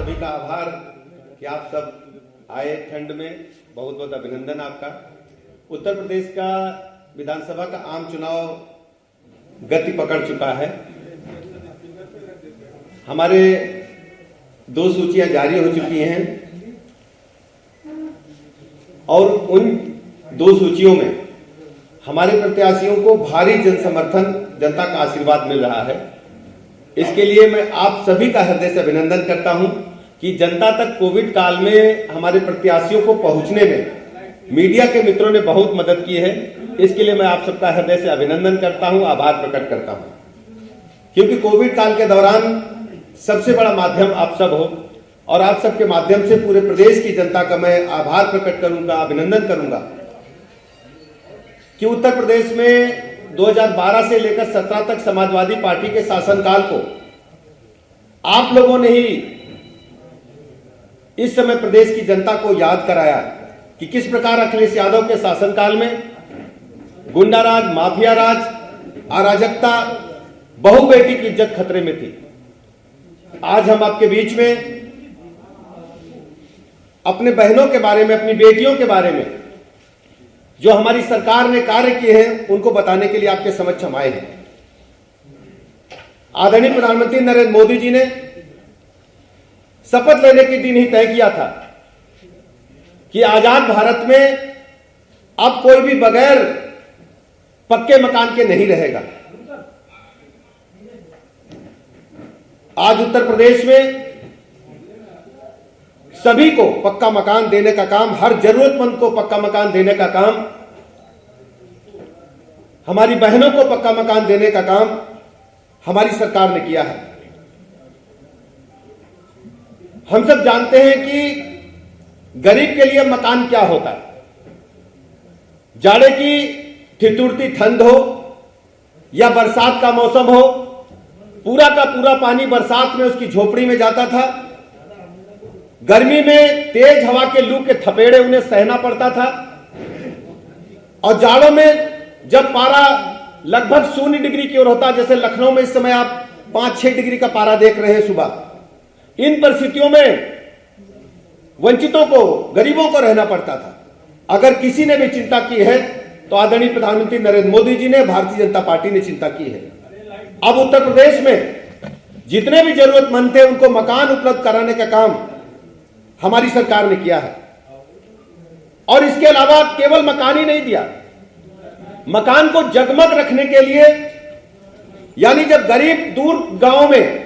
सभी का आभार कि आप सब आए ठंड में। बहुत बहुत अभिनंदन आपका। उत्तर प्रदेश का विधानसभा का आम चुनाव गति पकड़ चुका है। हमारे 2 सूचियां जारी हो चुकी हैं और उन 2 सूचियों में हमारे प्रत्याशियों को भारी जनसमर्थन, जनता का आशीर्वाद मिल रहा है। इसके लिए मैं आप सभी का हृदय से अभिनंदन करता हूं कि जनता तक कोविड काल में हमारे प्रत्याशियों को पहुंचने में मीडिया के मित्रों ने बहुत मदद की है। इसके लिए मैं आप सबका हृदय से अभिनंदन करता हूं, आभार प्रकट करता हूं। क्योंकि कोविड काल के दौरान सबसे बड़ा माध्यम आप सब हो और आप सबके माध्यम से पूरे प्रदेश की जनता का मैं आभार प्रकट करूंगा, अभिनंदन करूंगा कि उत्तर प्रदेश में 2012 से लेकर 17 तक समाजवादी पार्टी के शासनकाल को आप लोगों ने ही इस समय प्रदेश की जनता को याद कराया कि किस प्रकार अखिलेश यादव के शासनकाल में गुंडाराज, माफिया राज, अराजकता, बहु बेटी की इज्जत खतरे में थी। आज हम आपके बीच में अपने बहनों के बारे में, अपनी बेटियों के बारे में जो हमारी सरकार ने कार्य किए हैं उनको बताने के लिए आपके समक्ष हम आए हैं। आदरणीय प्रधानमंत्री नरेंद्र मोदी जी ने शपथ लेने के दिन ही तय किया था कि आजाद भारत में अब कोई भी बगैर पक्के मकान के नहीं रहेगा। आज उत्तर प्रदेश में सभी को पक्का मकान देने का काम, हर जरूरतमंद को पक्का मकान देने का काम, हमारी बहनों को पक्का मकान देने का काम हमारी सरकार ने किया है। हम सब जानते हैं कि गरीब के लिए मकान क्या होता है। जाड़े की ठिठुरती ठंड हो या बरसात का मौसम हो, पूरा का पूरा पानी बरसात में उसकी झोपड़ी में जाता था। गर्मी में तेज हवा के लू के थपेड़े उन्हें सहना पड़ता था और जाड़ों में जब पारा लगभग 0 डिग्री की ओर होता, जैसे लखनऊ में इस समय आप 5-6 डिग्री का पारा देख रहे हैं सुबह, इन परिस्थितियों में वंचितों को, गरीबों को रहना पड़ता था। अगर किसी ने भी चिंता की है तो आदरणीय प्रधानमंत्री नरेंद्र मोदी जी ने, भारतीय जनता पार्टी ने चिंता की है। अब उत्तर प्रदेश में जितने भी जरूरतमंद थे उनको मकान उपलब्ध कराने का काम हमारी सरकार ने किया है। और इसके अलावा केवल मकान ही नहीं दिया, मकान को जगमग रखने के लिए, यानी जब गरीब दूर गांव में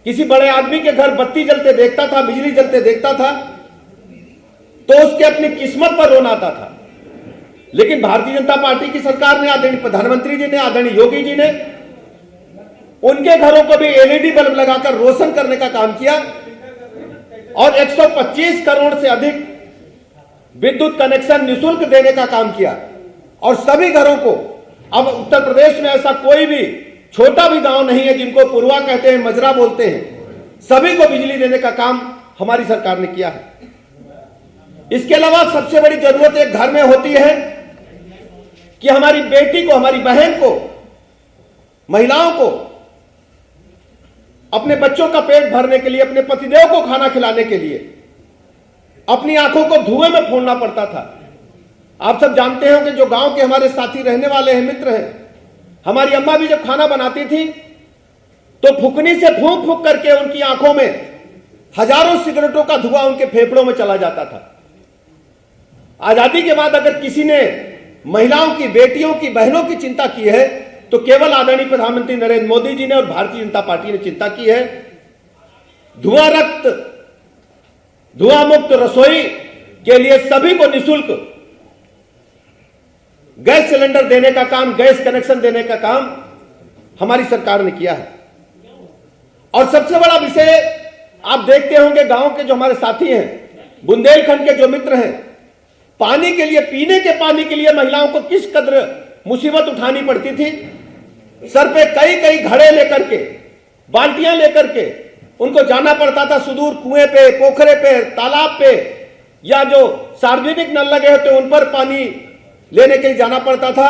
किसी बड़े आदमी के घर बत्ती जलते देखता था, बिजली जलते देखता था, तो उसके अपनी किस्मत पर रोना आता था। लेकिन भारतीय जनता पार्टी की सरकार ने, आदरणीय प्रधानमंत्री जी ने, आदरणीय योगी जी ने उनके घरों को भी एलईडी बल्ब लगाकर रोशन करने का काम किया और 125 करोड़ से अधिक विद्युत कनेक्शन निःशुल्क देने का काम किया। और सभी घरों को, अब उत्तर प्रदेश में ऐसा कोई भी छोटा भी गांव नहीं है जिनको पुरवा कहते हैं, मजरा बोलते हैं, सभी को बिजली देने का काम हमारी सरकार ने किया है। इसके अलावा सबसे बड़ी जरूरत एक घर में होती है कि हमारी बेटी को, हमारी बहन को, महिलाओं को अपने बच्चों का पेट भरने के लिए, अपने पतिदेव को खाना खिलाने के लिए अपनी आंखों को धुएं में फोड़ना पड़ता था। आप सब जानते हो कि जो गांव के हमारे साथी रहने वाले हैं, मित्र हैं, हमारी अम्मा भी जब खाना बनाती थी तो फुकनी से फूंक फूंक करके उनकी आंखों में हजारों सिगरेटों का धुआं उनके फेफड़ों में चला जाता था। आजादी के बाद अगर किसी ने महिलाओं की, बेटियों की, बहनों की चिंता की है तो केवल आदरणीय प्रधानमंत्री नरेंद्र मोदी जी ने और भारतीय जनता पार्टी ने चिंता की है। धुआं रक्त, धुआं मुक्त रसोई के लिए सभी को निःशुल्क गैस सिलेंडर देने का काम, गैस कनेक्शन देने का काम हमारी सरकार ने किया है। और सबसे बड़ा विषय आप देखते होंगे, गांव के जो हमारे साथी हैं, बुंदेलखंड के जो मित्र हैं, पानी के लिए, पीने के पानी के लिए महिलाओं को किस कदर मुसीबत उठानी पड़ती थी। सर पे कई कई घड़े लेकर के, बाल्टियां लेकर के उनको जाना पड़ता था सुदूर कुएं पे, पोखरे पे, तालाब पे, या जो सार्वजनिक नल लगे होते उन पर पानी लेने के लिए जाना पड़ता था।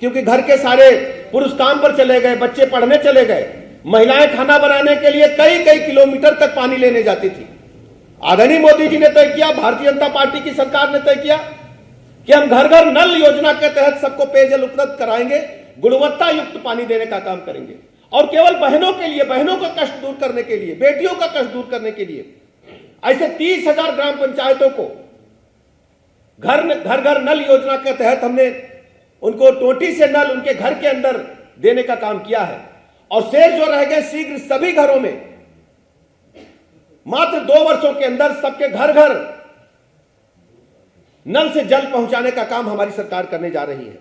क्योंकि घर के सारे पुरुष काम पर चले गए, बच्चे पढ़ने चले गए, महिलाएं खाना बनाने के लिए कई कई किलोमीटर तक पानी लेने जाती थी। आदरणीय मोदी जी ने तय किया, भारतीय जनता पार्टी की सरकार ने तय किया कि हम घर घर नल योजना के तहत सबको पेयजल उपलब्ध कराएंगे, गुणवत्ता युक्त पानी देने का काम करेंगे। और केवल बहनों के लिए, बहनों का कष्ट दूर करने के लिए, बेटियों का कष्ट दूर करने के लिए ऐसे 30,000 ग्राम पंचायतों को घर घर नल योजना के तहत हमने उनको टोटी से नल उनके घर के अंदर देने का काम किया है। और शेष जो रह गए, शीघ्र सभी घरों में मात्र 2 वर्षों के अंदर सबके घर घर नल से जल पहुंचाने का काम हमारी सरकार करने जा रही है।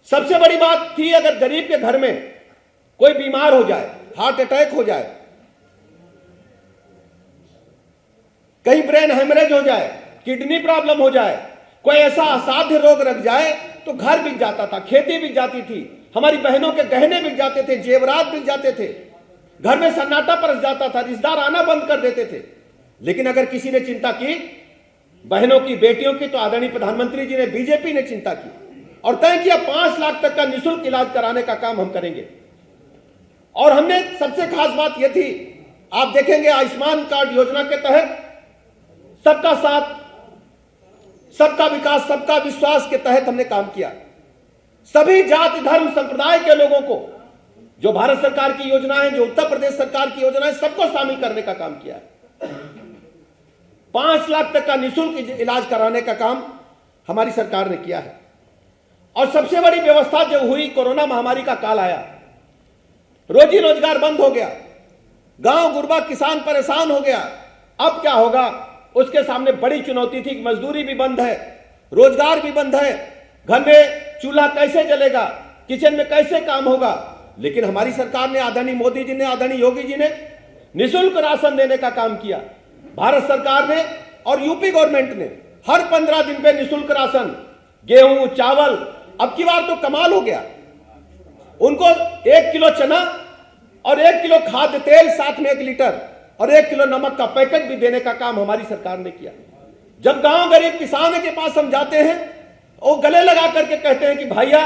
सबसे बड़ी बात थी, अगर गरीब के घर में कोई बीमार हो जाए, हार्ट अटैक हो जाए, कहीं ब्रेन हेमरेज हो जाए, किडनी प्रॉब्लम हो जाए, कोई ऐसा असाध्य रोग रख जाए तो घर बिक जाता था, खेती बिक जाती थी, हमारी बहनों के गहने बिक जाते थे, जेवरात बिक जाते थे, घर में सन्नाटा परस जाता था, रिश्तेदार आना बंद कर देते थे। लेकिन अगर किसी ने चिंता की बहनों की, बेटियों की, तो आदरणीय प्रधानमंत्री जी ने, बीजेपी ने चिंता की और तय किया 5 लाख तक का निःशुल्क इलाज कराने का काम हम करेंगे। और हमने सबसे खास बात यह थी, आप देखेंगे आयुष्मान कार्ड योजना के तहत सबका साथ, सबका विकास, सबका विश्वास के तहत हमने काम किया। सभी जाति, धर्म, संप्रदाय के लोगों को, जो भारत सरकार की योजना है, जो उत्तर प्रदेश सरकार की योजना है, सबको शामिल करने का काम किया है। 5 लाख तक का निःशुल्क इलाज कराने का काम हमारी सरकार ने किया है। और सबसे बड़ी व्यवस्था जब हुई, कोरोना महामारी का काल आया, रोजी रोजगार बंद हो गया, गांव गुरबा किसान परेशान हो गया। अब क्या होगा, उसके सामने बड़ी चुनौती थी। मजदूरी भी बंद है, रोजगार भी बंद है, घर में चूल्हा कैसे जलेगा, किचन में कैसे काम होगा। लेकिन हमारी सरकार ने, आदरणीय मोदी जी ने, आदरणीय योगी जी ने निःशुल्क राशन देने का काम किया। भारत सरकार ने और यूपी गवर्नमेंट ने हर 15 दिन पे निःशुल्क राशन, गेहूं, चावल, अब की बार तो कमाल हो गया, उनको 1 किलो चना और 1 किलो खाद्य तेल, साथ में 1 लीटर और 1 किलो नमक का पैकेट भी देने का काम हमारी सरकार ने किया। जब गांव गरीब किसान के पास हम जाते हैं, वो गले लगा करके कहते हैं कि भैया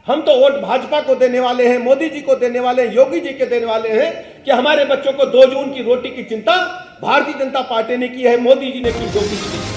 हम तो वोट भाजपा को देने वाले हैं, मोदी जी को देने वाले हैं, योगी जी के देने वाले हैं, कि हमारे बच्चों को 2 जून की रोटी की चिंता भारतीय जनता पार्टी ने की है, मोदी जी ने की, योगी जी ने की।